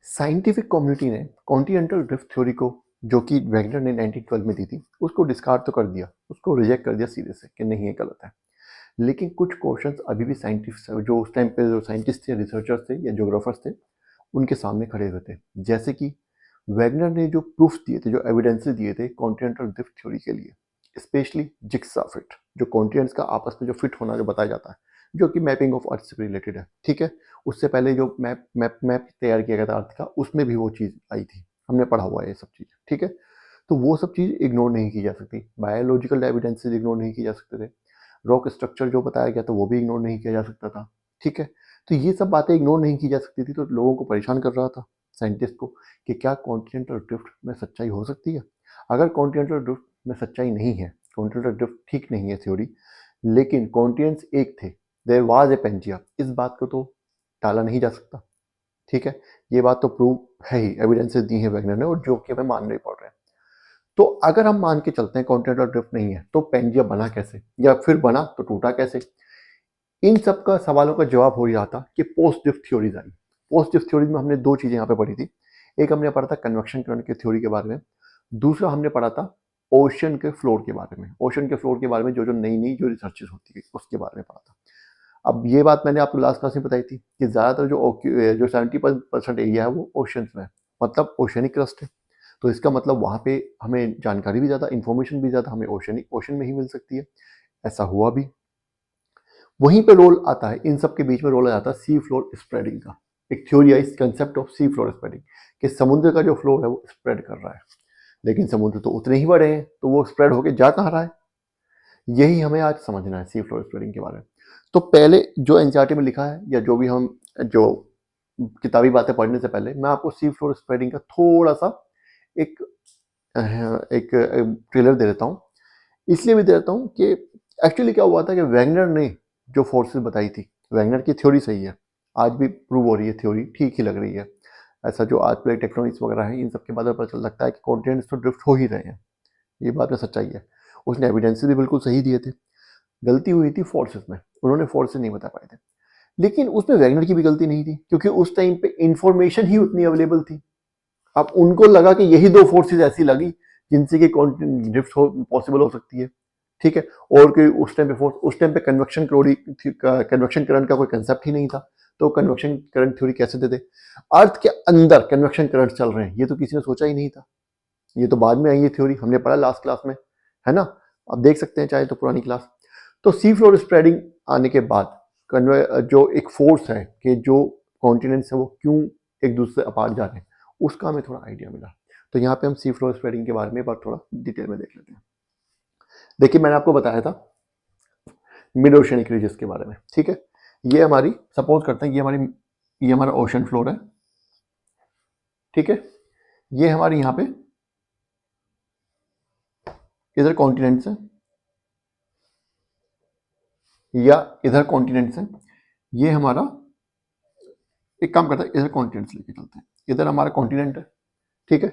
Scientific community ने continental drift theory को, जो कि वैगनर ने 1912 में दी थी, उसको डिस्कार्ड तो कर दिया, उसको रिजेक्ट कर दिया सीधे से कि नहीं, ये गलत है। लेकिन कुछ क्वेश्चंस अभी भी साइंटिस्ट, जो उस टाइम पे जो साइंटिस्ट थे, रिसर्चर्स थे या ज्योग्राफर्स थे, उनके सामने खड़े हुए थे। जैसे कि वैगनर ने जो प्रूफ दिए थे, जो एविडेंसेस दिए थे कॉन्टिनेंटल ड्रिफ्ट थ्योरी के लिए, स्पेशली जिग्सा फिट, जो कॉन्टिनेंट्स का आपस में जो फिट होना जो बताया जाता है, जो कि मैपिंग ऑफ अर्थ से रिलेटेड है। ठीक है, उससे पहले जो मैप तैयार किया गया था अर्थ का, उसमें भी वो चीज़ आई थी, हमने पढ़ा हुआ है ये सब चीज़। ठीक है, तो वो सब चीज़ इग्नोर नहीं की जा सकती। बायोलॉजिकल एविडेंसेस इग्नोर नहीं की जा सकते थे। रॉक स्ट्रक्चर जो बताया गया था वो भी इग्नोर नहीं किया जा सकता था। ठीक है, तो ये सब बातें इग्नोर नहीं की जा सकती थी, तो लोगों को परेशान कर रहा था, साइंटिस्ट को, कि क्या कॉन्टिनेंटल ड्रिफ्ट में सच्चाई हो सकती है। अगर कॉन्टिनेंटल ड्रिफ्ट में सच्चाई नहीं है, कॉन्टिनेंटल ड्रिफ्ट ठीक नहीं है थ्योरी, लेकिन कॉन्टिनेंट्स एक थे, देयर वाज ए पेंजिया, इस बात को तो टाला नहीं जा सकता। ठीक है, ये बात तो प्रूव है ही, एविडेंसेस दी है वैगनर ने, और जो कि हमें मानने पड़ रहे हैं। तो अगर हम मान के चलते हैं कॉन्टिनेंटल ड्रिफ्ट नहीं है, तो पेंजिया बना कैसे, या फिर बना तो टूटा कैसे। इन सब का सवालों का जवाब हो रहा था कि पोस्ट ड्रिफ्ट थ्योरीज आई। पोस्ट ड्रिफ्ट थ्योरीज में हमने दो चीजें यहाँ पे पढ़ी थी। एक हमने पढ़ा था कन्वेक्शन करंट की थ्योरी के बारे में, दूसरा हमने पढ़ा था ओशन के फ्लोर के बारे में। ओशन के फ्लोर के बारे में जो जो नई नई जो रिसर्चेस होती है उसके बारे में पढ़ा था। अब ये बात मैंने आपको लास्ट क्लास में बताई थी कि ज़्यादातर जो 70% एरिया है वो ओशंस में है, मतलब ओशनिक क्रस्ट है। तो इसका मतलब वहाँ पे हमें जानकारी भी ज़्यादा, इंफॉर्मेशन भी ज़्यादा हमें ओशन में ही मिल सकती है। ऐसा हुआ भी। वहीं पे रोल आता है, इन सब के बीच में रोल आ जाता है सी फ्लोर स्प्रेडिंग का। एक theory I, concept of sea floor spreading, कि समुद्र का जो फ्लोर है वो स्प्रेड कर रहा है, लेकिन समुद्र तो उतने ही बड़े हैं, तो वो स्प्रेड होके जा कहाँ रहा है, यही हमें आज समझना है सी फ्लोर स्प्रेडिंग के बारे में। तो पहले जो एनसीईआरटी में लिखा है, या जो भी हम जो किताबी बातें पढ़ने से पहले, मैं आपको सी फ्लोर स्प्रेडिंग का थोड़ा सा एक एक ट्रेलर दे देता हूँ। इसलिए भी दे देता हूँ कि एक्चुअली क्या हुआ था कि वैगनर ने जो फोर्सेस बताई थी, वैगनर की थ्योरी सही है, आज भी प्रूव हो रही है, थ्योरी ठीक ही लग रही है। ऐसा जो आज प्लेट टेक्टोनिक्स वगैरह है, इन सब के बाद पता चल लगता है कि कॉन्टिनेंट्स तो ड्रिफ्ट हो ही रहे हैं। ये बात में सच्चाई है। उसने एविडेंसेस भी बिल्कुल सही दिए थे। गलती हुई थी फोर्सेस में, उन्होंने फोर्सेस नहीं बता पाए थे। लेकिन उसमें वैगनर की भी गलती नहीं थी, क्योंकि उस टाइम पे इंफॉर्मेशन ही उतनी अवेलेबल थी। अब उनको लगा कि यही दो फोर्सेस ऐसी लगी जिनसे कि ड्रिफ्ट पॉसिबल हो सकती है। ठीक है, और कोई उस टाइम पे फोर्स, उस टाइम पे कन्वेक्शन करंट का कोई कंसेप्ट ही नहीं था, तो कन्वेक्शन करंट थ्योरी कैसे दे दे। अर्थ के अंदर कन्वेक्शन करंट चल रहे हैं, ये तो किसी ने सोचा ही नहीं था। ये तो बाद में आई है थ्योरी, हमने पढ़ा लास्ट क्लास में, है ना। अब देख सकते हैं चाहे तो पुरानी क्लास। तो सी फ्लोर स्प्रेडिंग आने के बाद जो एक फोर्स है कि जो कॉन्टिनेंट्स है वो क्यों एक दूसरे से अपार्ट जा रहे हैं, उसका हमें थोड़ा आइडिया मिला। तो यहाँ पे हम सी फ्लोर स्प्रेडिंग के बारे में एक बार थोड़ा डिटेल में देख लेते हैं। देखिए, मैंने आपको बताया था मिड ओशनिक रीजस के बारे में। ठीक है, ये हमारी, सपोज करते हैं ये हमारा ओशन फ्लोर है। ठीक है, ये हमारे यहाँ पे इधर कॉन्टिनेंट्स है, या इधर कॉन्टिनेंट्स है। ये हमारा, एक काम करता है, इधर कॉन्टिनेंट्स लेके चलते हैं। इधर हमारा कॉन्टिनेंट है। ठीक है,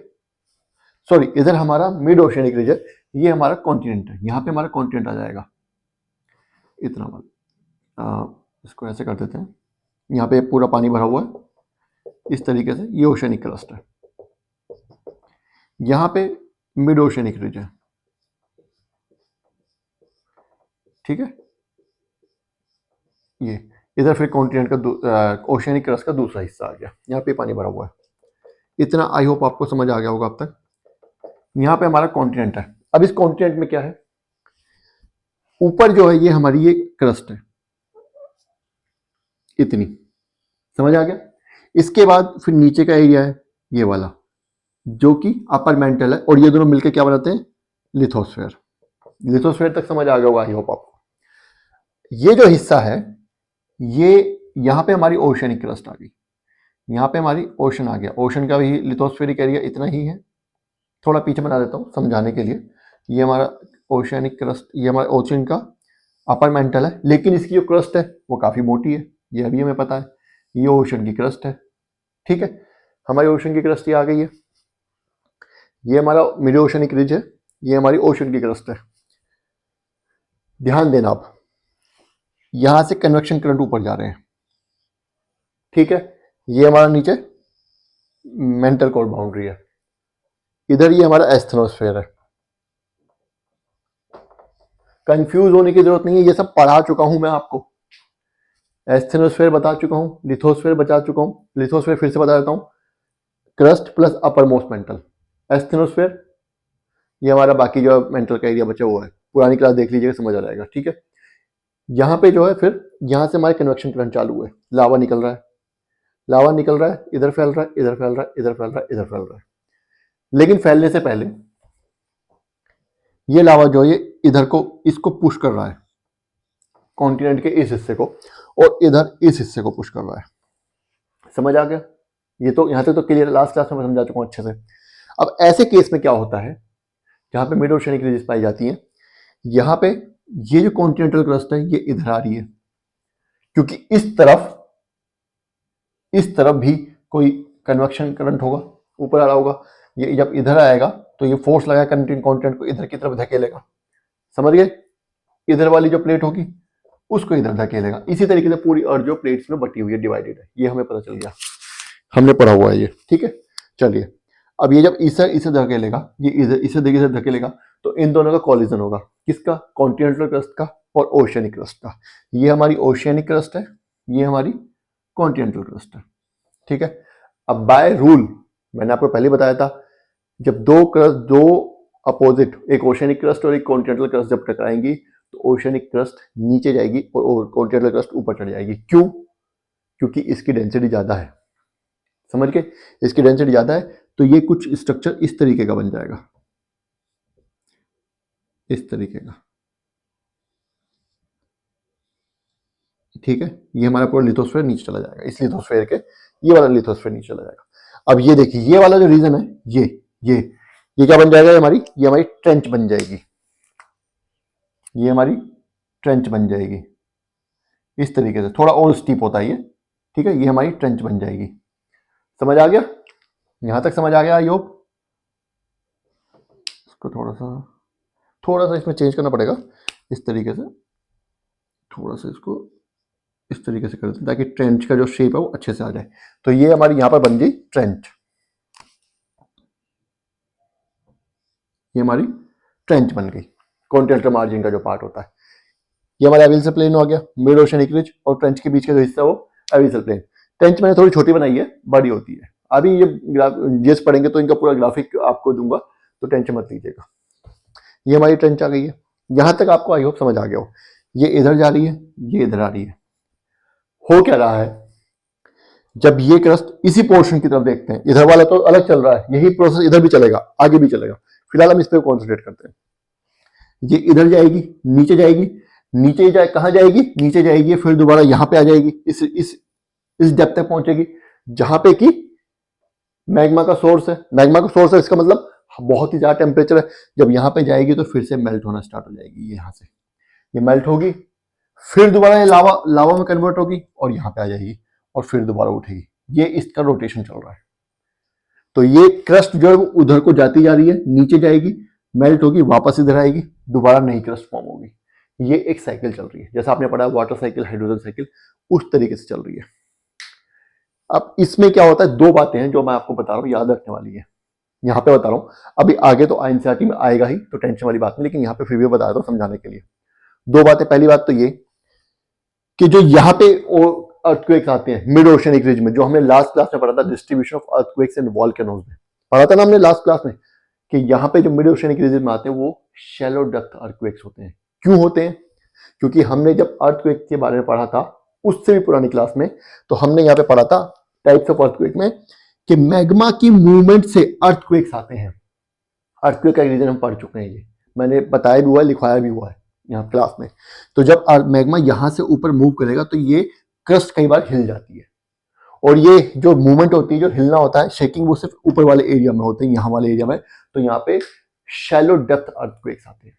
सॉरी, इधर हमारा मिड ओशनिक रीजन, ये हमारा कॉन्टिनेंट है। यहाँ पे हमारा कॉन्टिनेंट आ जाएगा इतना वाला। इसको ऐसे कर देते हैं, यहाँ पे पूरा पानी भरा हुआ है इस तरीके से, ये ओशनिक क्रस्ट है। यहाँ पे मिड ओशनिक रीजन। ठीक है, ये इधर फिर कॉन्टिनेंट का ओशनिक क्रस्ट का दूसरा हिस्सा आ गया, यहाँ पे पानी भरा हुआ है। इतना आई होप आपको समझ आ गया होगा अब तक। यहाँ पे हमारा कॉन्टिनेंट है। अब इस कॉन्टिनेंट में क्या है, ऊपर जो है ये हमारी ये क्रस्ट है, इतनी, समझ आ गया। इसके बाद फिर नीचे का एरिया है ये वाला, जो कि अपर मेंटल है, और ये दोनों मिलकर क्या बनाते हैं, लिथोस्फेयर। लिथोस्फेयर तक समझ आ गया होगा आई होप आपको। ये जो हिस्सा है, ये यहाँ पे हमारी ओशनिक क्रस्ट आ गई, यहाँ पे हमारी ओशन आ गया। ओशन का भी लिथोस्फेरिक एरिया इतना ही है। थोड़ा पीछे बना देता हूँ समझाने के लिए। ये हमारा ओशनिक क्रस्ट, ये हमारा ओशन का अपर मेंटल है, लेकिन इसकी जो क्रस्ट है वो काफ़ी मोटी है, ये अभी हमें पता है। ये ओशन की क्रस्ट है। ठीक है, हमारी ओशन की क्रस्ट ये आ गई है। ये हमारा मिड ओशनिक रिज है, ये हमारी ओशन की क्रस्ट है। ध्यान देना, आप यहां से कन्वेक्शन करंट ऊपर जा रहे हैं। ठीक है, ये हमारा नीचे मेंटल कोर बाउंड्री है, इधर ये हमारा एस्थेनोस्फेयर है। कंफ्यूज होने की जरूरत नहीं है, ये सब पढ़ा चुका हूं मैं आपको। एस्थेनोस्फेयर बता चुका हूं, लिथोस्फेयर बता चुका हूं, लिथोस्फेयर फिर से बता देता हूं, crust plus upper most mental. Asthenosphere ये हमारा बाकी जो मेंटल का एरिया बचा हुआ है, पुरानी क्लास देख लीजिएगा, समझ आ जाएगा, ठीक है। यहाँ पे जो है फिर यहाँ से हमारे कन्वेक्शन करंट चालू है, लावा निकल रहा है, लावा निकल रहा है, इधर फैल रहा है, इधर फैल रहा है, इधर फैल रहा है, इधर फैल रहा है। लेकिन फैलने से पहले ये लावा जो है ये इधर को इसको पुश कर रहा है, कॉन्टिनेंट के इस हिस्से को, और इधर इस हिस्से को पुश कर रहा है। समझ आ गया? ये तो यहाँ तक तो क्लियर, लास्ट क्लास में मैं समझा चुका हूँ अच्छे से। अब ऐसे केस में क्या होता है, जहाँ पे मिड ओशियनिक रीजेस पाई जाती हैं, यहाँ पे ये जो कॉन्टिनेंटल क्रस्ट है ये इधर आ रही है, क्योंकि इस तरफ भी कोई कन्वेक्शन करंट होगा, ऊपर आ रहा होगा। ये जब इधर आएगा तो ये फोर्स लगा कॉन्टिनेंट को इधर की तरफ धकेलेगा। समझ गए? इधर वाली जो प्लेट होगी उसको इधर धकेलेगा। इसी तरीके से पूरी अर्थ जो प्लेट्स में बटी हुई है, डिवाइडेड है, ये हमें पता चल गया, हमने पढ़ा हुआ है ये, ठीक है। चलिए, अब ये जब इसे धकेलेगा, ये इधर इसे देखिए इधर धकेलेगा, तो इन दोनों का कॉलिजन होगा, किसका? कॉन्टिनेंटल क्रस्ट का और ओशियनिक क्रस्ट का। ये हमारी ओशियनिक क्रस्ट है, ये हमारी कॉन्टिनेंटल क्रस्ट है, ठीक है। अब बाय रूल मैंने आपको पहले बताया था, जब दो अपोजिट, एक ओशियनिक क्रस्ट और एक कॉन्टिनेंटल क्रस्ट जब टकराएंगी तो ओशियनिक क्रस्ट नीचे जाएगी और कॉन्टिनेंटल क्रस्ट ऊपर चढ़ जाएगी। क्यों? क्योंकि इसकी डेंसिटी ज्यादा है। समझ के? इसकी डेंसिटी ज्यादा है तो ये कुछ स्ट्रक्चर इस तरीके का बन जाएगा, इस तरीके का, ठीक है। ये हमारा पूरा लिथोस्फेयर नीचे चला जाएगा, इस लिथोस्फेयर के ये वाला लिथोस्फेयर नीचे चला जाएगा। अब ये देखिए, ये वाला जो रीजन है, ये क्या बन जाएगा? ये हमारी ट्रेंच बन जाएगी, ये हमारी ट्रेंच बन जाएगी इस तरीके से, थोड़ा और स्टीप होता है ये, ठीक है। ये हमारी ट्रेंच बन जाएगी। समझ आ गया? यहां तक समझ आ गया? I hope. इसको थोड़ा सा इसमें चेंज करना पड़ेगा, इस तरीके से थोड़ा सा इसको इस तरीके से कर देते हैं ताकि ट्रेंच का जो शेप है वो अच्छे से आ जाए। तो ये हमारी यहां पर बन गई ट्रेंच, ये हमारी ट्रेंच बन गई, कॉन्टिनेंटल मार्जिन का जो पार्ट होता है। ये हमारा एबिसल प्लेन हो गया, मिड ओशियनिक रिज और ट्रेंच के बीच का जो हिस्सा है वो एबिसल प्लेन। ट्रेंच मैंने थोड़ी छोटी बनाई है, बड़ी होती है। अभी ये जीएस पढ़ेंगे तो इनका पूरा ग्राफिक आपको दूंगा, तो टेंशन मत लीजिएगा। ये हमारी ट्रेंच आ गई है, यहां तक आपको आई होप समझ आ गया हो। ये इधर जा रही है, ये इधर आ रही है। हो क्या रहा है, जब ये क्रस्ट इसी पोर्शन की तरफ देखते हैं, इधर वाला तो अलग चल रहा है, यही प्रोसेस इधर भी चलेगा, आगे भी चलेगा। फिलहाल हम इस पर कॉन्सेंट्रेट करते हैं। ये इधर जाएगी, नीचे जाएगी, नीचे जाए कहां जाएगी? नीचे जाएगी, फिर दोबारा यहां पे आ जाएगी, इस डेप्थ तक पहुंचेगी जहां पे कि मैग्मा का सोर्स है। मैग्मा का सोर्स है, इसका मतलब बहुत ही ज्यादा टेम्परेचर है। जब यहां पे जाएगी तो फिर से मेल्ट होना स्टार्ट हो जाएगी, यहां से ये मेल्ट होगी, फिर दोबारा ये लावा में कन्वर्ट होगी और यहां पे आ जाएगी और फिर दोबारा उठेगी। ये इसका रोटेशन चल रहा है। तो ये क्रस्ट जो है वो उधर को जाती जा रही है, नीचे जाएगी, मेल्ट होगी, वापस इधर आएगी, दोबारा नई क्रस्ट फॉर्म होगी। ये एक साइकिल चल रही है, जैसा आपने पढ़ा वाटर साइकिल, हाइड्रोजन साइकिल, उस तरीके से चल रही है। अब इसमें क्या होता है, दो बातें हैं जो मैं आपको बता रहा हूं, याद रखने वाली है। यहाँ पे बता रहा हूं, अभी आगे तो एनसीईआरटी में आएगा ही, तो टेंशन वाली बात नहीं, लेकिन यहाँ पे फिर भी बता रहा हूं समझाने के लिए। दो बातें, पहली बात तो ये कि जो यहाँ पे अर्थक्वेक्स आते हैं मिड ओशियनिक रिज में, जो हमने लास्ट क्लास में पढ़ा था, distribution of earthquakes and volcanoes में पढ़ा था ना हमने लास्ट क्लास में, कि यहाँ पे जो मिड ओशियनिक रिज में आते हैं वो शैलो डेप्थ अर्थक्वेक्स होते हैं। क्यों होते हैं? क्योंकि हमने जब अर्थक्वेक के बारे में पढ़ा था उससे भी पुरानी क्लास में, तो हमने यहाँ पे पढ़ा था टाइप्स ऑफ अर्थक्वेक में कि मैग्मा की मूवमेंट से अर्थक्वेक्स आते हैं। अर्थक्वेक का रीजन हम पढ़ चुके हैं, ये मैंने बताया भी हुआ है, लिखवाया भी हुआ है यहाँ क्लास में। तो जब मैग्मा यहां से ऊपर मूव करेगा तो ये क्रस्ट कई बार हिल जाती है, और ये जो मूवमेंट होती है, जो हिलना होता है, शेकिंग, वो सिर्फ ऊपर वाले एरिया में होते हैं, यहाँ वाले एरिया में। तो यहाँ पे शैलो डेप्थ अर्थक्वेक्स आते हैं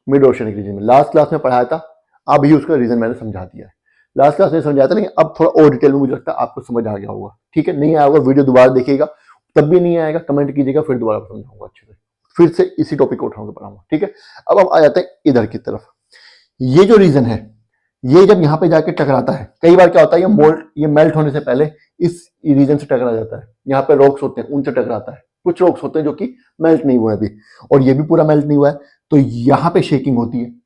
मिड ओशियनिक रीजन में। लास्ट क्लास में पढ़ाया था, अभी उसका रीजन मैंने समझा दिया है। लास्ट क्लास में समझाया था, लेकिन अब थोड़ा और डिटेल में मुझे लगता है आपको समझ आ गया होगा, ठीक है। नहीं आया होगा वीडियो दोबारा देखिएगा, तब भी नहीं आएगा कमेंट कीजिएगा, फिर दोबारा समझाऊंगा अच्छे से, फिर से इसी टॉपिक को उठाऊंगा, पढ़ाऊंगा, ठीक है। अब आ जाते हैं इधर की तरफ। ये जो रीजन है, ये जब यहाँ पे जाके टकराता है, कई बार क्या होता है, ये मेल्ट होने से पहले इस रीजन से टकरा जाता है। यहाँ पे रॉक्स होते हैं, उनसे टकराता है। कुछ रॉक्स होते हैं जो कि मेल्ट नहीं हुए अभी, और ये भी पूरा मेल्ट नहीं हुआ है, तो यहाँ पे शेकिंग होती है।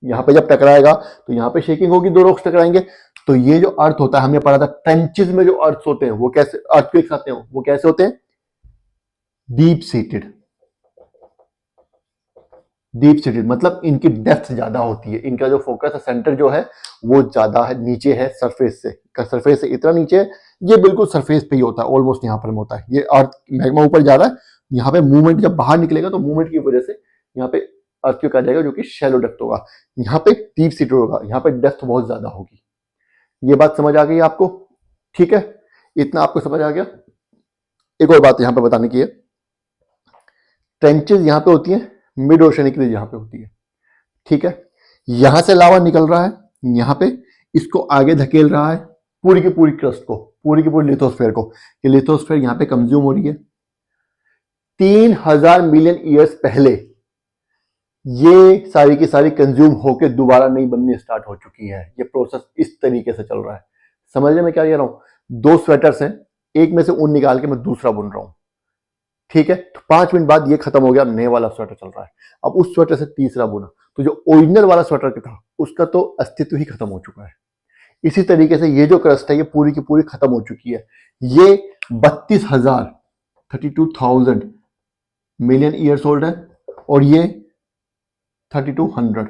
यहाँ पे जब टकराएगा तो यहाँ पे शेकिंग होगी, दो रॉक्स टकराएंगे। तो ये जो अर्थ होता है, हमने पढ़ा था ट्रेंचेस में जो अर्थ होते हैं वो कैसे, अर्थक्वेक्स आते हैं वो कैसे होते हैं, डीप सीटेड। डीप सीटेड मतलब इनकी डेप्थ ज्यादा होती है, इनका जो फोकस है, सेंटर जो है वो ज्यादा है, नीचे है सरफेस से, सरफेस से इतना नीचे है, ये बिल्कुल सरफेस पे ही होता है, ऑलमोस्ट यहाँ पर होता है। ये अर्थ मैग्मा ऊपर जा रहा है, यहाँ पे मूवमेंट जब बाहर निकलेगा तो मूवमेंट की वजह से यहाँ पे अर्थक्वेक आ जाएगा, जो कि शैलो डेप्थ होगा। यहाँ पे डीप सीटेड होगा, यहाँ पे डेप्थ बहुत ज्यादा होगी। ये बात समझ आ गई आपको? ठीक है, इतना आपको समझ आ गया। एक और बात यहाँ पे बताने की है, ट्रेंचेस यहाँ पे होती है, मिड ओशनिक रिज यहाँ पे होती है। ठीक है, यहां से लावा निकल रहा है, यहाँ पे इसको आगे धकेल रहा है, पूरी की पूरी क्रस्ट को, पूरी की पूरी लिथोस्फेयर को। ये लिथोस्फेयर यहाँ पे कंज्यूम हो रही है। 3000 मिलियन ईयर्स पहले ये सारी की सारी कंज्यूम होके दोबारा नई बननी स्टार्ट हो चुकी है। ये प्रोसेस इस तरीके से चल रहा है। समझने में क्या कह रहा हूं? 2 स्वेटर्स हैं, एक में से ऊन निकाल के मैं दूसरा बुन रहा हूं। ठीक है, तो 5 मिनट बाद ये खत्म हो गया, नए वाला स्वेटर चल रहा है। अब उस स्वेटर से तीसरा बुना, तो जो ओरिजिनल वाला स्वेटर था उसका तो अस्तित्व ही खत्म हो चुका है। इसी तरीके से ये जो क्रस्ट है ये पूरी की पूरी खत्म हो चुकी है। ये 32,000 मिलियन ईयर्स ओल्ड है, और ये 3200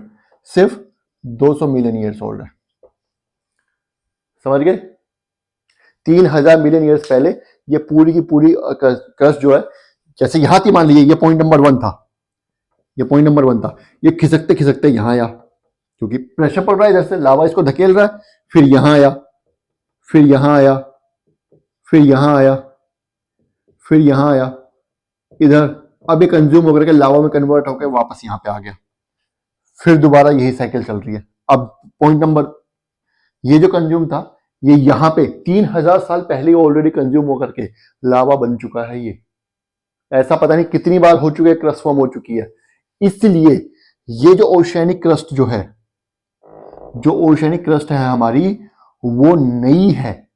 सिर्फ 200 मिलियन ईयर्स ओल्ड है। समझ गए? 3000 मिलियन ईयर्स पहले ये पूरी की पूरी क्रस्ट जो है, जैसे यहां थी, मान लीजिए ये पॉइंट नंबर 1 था, ये पॉइंट नंबर 1 था, ये खिसकते खिसकते यहां आया, क्योंकि प्रेशर पड़ रहा है, जैसे लावा इसको धकेल रहा है, फिर यहां आया, फिर यहां आया, फिर यहां आया, फिर यहां आया, इधर। अब ये कंज्यूम होकर के लावा में कन्वर्ट होकर वापस यहां पे आ गया, फिर दोबारा यही साइकिल चल रही है। अब पॉइंट नंबर, ये जो कंज्यूम था ये यहां पे 3000 साल पहले ऑलरेडी कंज्यूम होकर के लावा बन चुका है। ये ऐसा पता नहीं कितनी बार हो चुका है, क्रस्ट फॉर्म हो चुकी है। इसलिए ये जो ओशियनिक क्रस्ट जो है, जो ओशियनिक क्रस्ट है हमारी, वो नई है,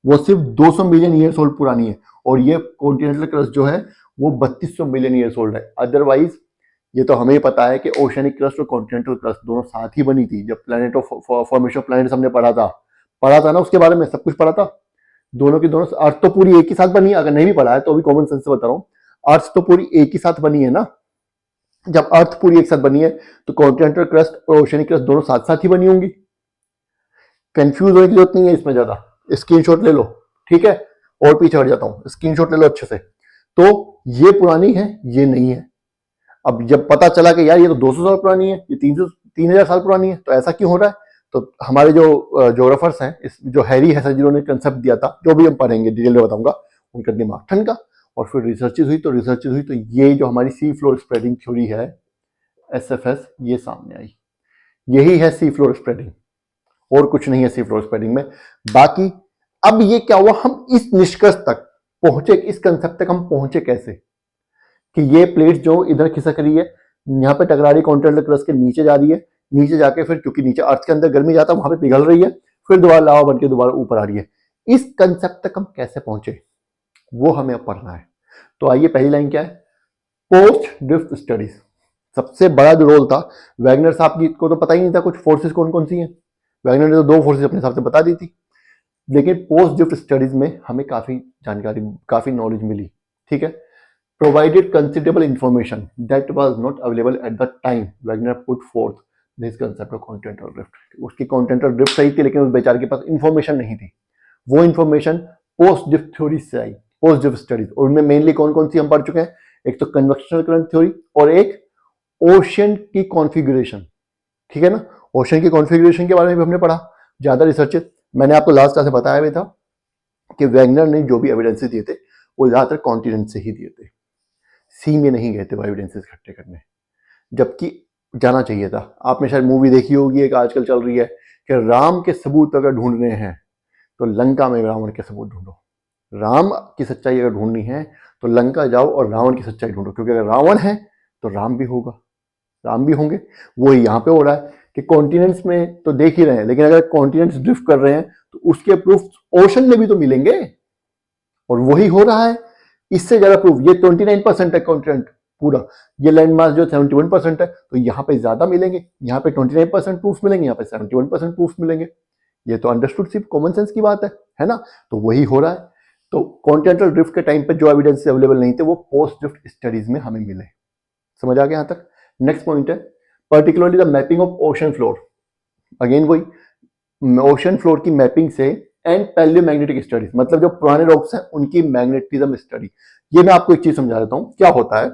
वो सिर्फ 200 मिलियन ईयर्स ओल्ड पुरानी है। और ये कॉन्टिनेंटल क्रस्ट जो है वो 3200 मिलियन ईयर्स ओल्ड है। अदरवाइज ये तो हमें पता है कि ओशियनिक क्रस्ट और कॉन्टिनेंटल क्रस्ट दोनों साथ ही बनी थी। जब planet of formation of planets हमने पढ़ा था ना, उसके बारे में सब कुछ पढ़ा था। दोनों की दोनों, अर्थ तो पूरी एक ही साथ बनी है, अगर नहीं भी पढ़ा है तो अभी कॉमन सेंस से बता रहा हूँ, अर्थ तो पूरी एक ही साथ बनी है ना। जब अर्थ पूरी एक साथ बनी है तो कॉन्टिनेंटल क्रस्ट और ओशियनिक क्रस्ट दोनों साथ साथ ही बनी होंगी। कंफ्यूज होने की जरूरत नहीं है इसमें ज्यादा, स्क्रीनशॉट ले लो। ठीक है, और पीछे हट जाता हूं, स्क्रीनशॉट ले लो अच्छे से। तो ये पुरानी है, ये नहीं है। अब जब पता चला कि यार ये तो 200 साल पुरानी है, ये 3000 साल पुरानी है, तो ऐसा क्यों हो रहा है? तो हमारे जो ज्योग्राफर्स हैं, इस जो हैरी है जिन्होंने कंसेप्ट दिया था, जो भी हम पढ़ेंगे डिटेल में बताऊंगा, उनका दिमाग ठनका, और फिर रिसर्चेज हुई, तो ये जो हमारी सी फ्लोर स्प्रेडिंग थ्योरी है, SFS, ये सामने आई। यही है सी फ्लोर स्प्रेडिंग, और कुछ नहीं है सी फ्लोर स्प्रेडिंग में। बाकी अब ये क्या हुआ, हम इस निष्कर्ष तक पहुंचे, इस कंसेप्ट तक हम पहुंचे कैसे, कि ये प्लेट जो इधर खिसक रही है, यहाँ पे टकरा रही कॉन्टिनेंटल क्रस्ट के नीचे जा रही है, नीचे जाके फिर क्योंकि नीचे अर्थ के अंदर गर्मी जाता है वहां पे पिघल रही है, फिर दोबारा लावा बन के दोबारा ऊपर आ रही है। इस कंसेप्ट तक हम कैसे पहुंचे, वो हमें अब पढ़ना है। तो आइए, पहली लाइन क्या है, पोस्ट ड्रिफ्ट स्टडीज। सबसे बड़ा जो रोल था, वैगनर साहब की को तो पता ही नहीं था कुछ फोर्सेस कौन कौन सी हैं। वैगनर ने तो 2 फोर्सेस अपने हिसाब से बता दी थी, लेकिन पोस्ट ड्रिफ्ट स्टडीज में हमें काफी जानकारी, काफी नॉलेज मिली। ठीक है, provided considerable information that was not available at the time Wagner put forth this concept of continental drift. उसकी continental drift सही थी, लेकिन उस बेचारे के पास इंफॉर्मेशन नहीं थी। वो इंफॉर्मेशन पोस्ट ड्रिफ्ट थ्योरी से आई, पोस्ट ड्रिफ्ट स्टडीज। और उनमें मेनली कौन कौन सी हम पढ़ चुके हैं, एक तो कन्वेक्शनल करंट थ्योरी और एक ओशन की कॉन्फ़िगरेशन। ठीक है ना, ओशन की कॉन्फ़िगरेशन के बारे में भी हमने पढ़ा। ज्यादा रिसर्च मैंने आपको लास्ट क्लास में बताया भी था कि वैगनर ने जो भी एविडेंसेस दिए थे वो ज्यादातर कॉन्टिनेंट से ही दिए थे, सी में नहीं गए थे वो एविडेंसेस इकट्ठे करने, जबकि जाना चाहिए था। आपने शायद मूवी देखी होगी, एक आजकल चल रही है कि राम के सबूत अगर ढूंढने हैं तो लंका में रावण के सबूत ढूंढो। राम की सच्चाई अगर ढूंढनी है तो लंका जाओ और रावण की सच्चाई ढूंढो, क्योंकि अगर रावण है तो राम भी होगा, राम भी होंगे। वो यहाँ पे हो रहा है कि कॉन्टिनेंट्स में तो देख ही रहे हैं, लेकिन अगर कॉन्टिनेंट्स ड्रिफ्ट कर रहे हैं तो उसके प्रूफ ओशन में भी तो मिलेंगे, और वही हो रहा है। इससे ज्यादा प्रूफ, ये 29% है कॉन्टिनेंट पूरा, ये लैंड मास जो 71% है, तो यहाँ पे ज्यादा मिलेंगे, यहाँ पे 29% प्रूफ मिलेंगे, यहाँ पे 71% प्रूफ मिलेंगे। ये तो अंडरस्टूड, सिर्फ कॉमन सेंस की बात है ना। तो वही हो रहा है। तो कॉन्टिनेंटल ड्रिफ्ट के टाइम पे जो एविडेंस अवेलेबल नहीं थे वो पोस्ट ड्रिफ्ट स्टडीज में हमें मिले। समझ आ गया यहाँ तक। नेक्स्ट पॉइंट है particularly the mapping of ocean floor. Again वही ओशन फ्लोर की मैपिंग से एंड पैलियोमैग्नेटिक स्टडीज, मतलब जो पुराने रॉक्स हैं उनकी मैग्नेटिज्म स्टडी। ये मैं आपको एक चीज समझा देता हूं क्या होता है।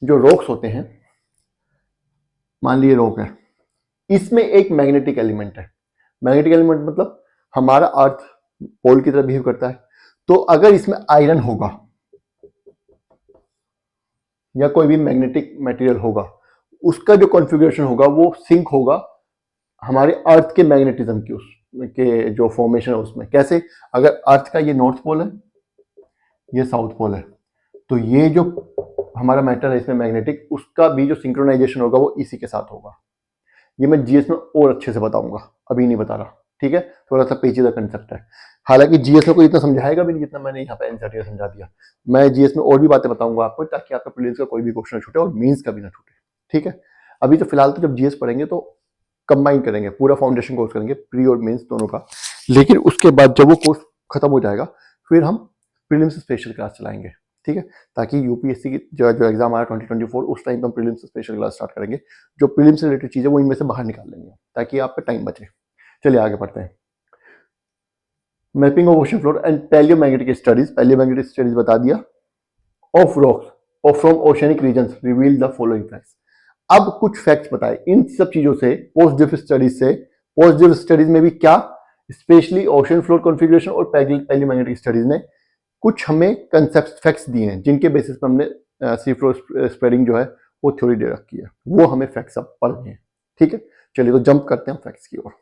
जो रॉक्स होते हैं, मान लीजिए रॉक है, इसमें एक मैग्नेटिक एलिमेंट है। मैग्नेटिक एलिमेंट मतलब हमारा अर्थ पोल की तरह बिहेव करता है। तो अगर इसमें आयरन होगा या कोई भी मैग्नेटिक मटेरियल होगा, उसका जो कॉन्फ़िगरेशन होगा वो सिंक होगा हमारे अर्थ के मैग्नेटिज्म की, उसके जो फॉर्मेशन है उसमें। कैसे? अगर अर्थ का ये नॉर्थ पोल है, ये साउथ पोल है, तो ये जो हमारा मैटर है इसमें मैग्नेटिक, उसका भी जो सिंक्रोनाइजेशन होगा वो इसी के साथ होगा। ये मैं जीएस में और अच्छे से बताऊंगा, अभी नहीं बता रहा, ठीक है। थोड़ा सा पेचीदा कंसेप्ट है, हालांकि जीएस में कोई इतना समझाएगा भी नहीं जितना मैंने यहाँ पे एनसीईआरटी समझा दिया। मैं जीएस में और भी बातें बताऊंगा आपको, ताकि आपका प्रीलिम्स का कोई भी क्वेश्चन छूटे और मेंस का भी ना छूटे, ठीक है। अभी तो फिलहाल तो जब जीएस पढ़ेंगे तो कंबाइन करेंगे, पूरा फाउंडेशन कोर्स करेंगे, प्री और मेंस दोनों का। लेकिन उसके बाद जब वो कोर्स खत्म हो जाएगा फिर हम प्रीलिम्स स्पेशल क्लास चलाएंगे, ठीक है। ताकि यूपीएससी की जो एग्जाम आ रहा है 2024, उस टाइम पर हम प्रीलिम्स स्पेशल क्लास स्टार्ट करेंगे। जो प्रीलिम्स से रिलेटेड चीज़ें वो इनमें से बाहर निकाल लेंगे, ताकि आपका टाइम बचे। चलिए आगे बढ़ते हैं। Mapping of ocean floor and paleomagnetic studies. Paleomagnetic studies बता दिया। ऑफ रॉक्स और from oceanic regions reveal the following facts. अब कुछ फैक्ट्स बताए इन सब चीजों से, पोस्ट ड्रिफ्ट स्टडीज से। पोस्ट ड्रिफ्ट स्टडीज में भी क्या, स्पेशली ओशन फ्लोर कॉन्फ़िगरेशन और पैलियोमैग्नेटिक स्टडीज ने कुछ हमें कंसेप्ट फैक्ट्स दिए हैं, जिनके बेसिस पर हमने सी फ्लोर स्प्रेडिंग जो है वो थ्योरी दे रखी है। वो हमें फैक्ट्स अब पढ़ने हैं, ठीक है। चलिए तो जंप करते हैं फैक्ट्स की ओर।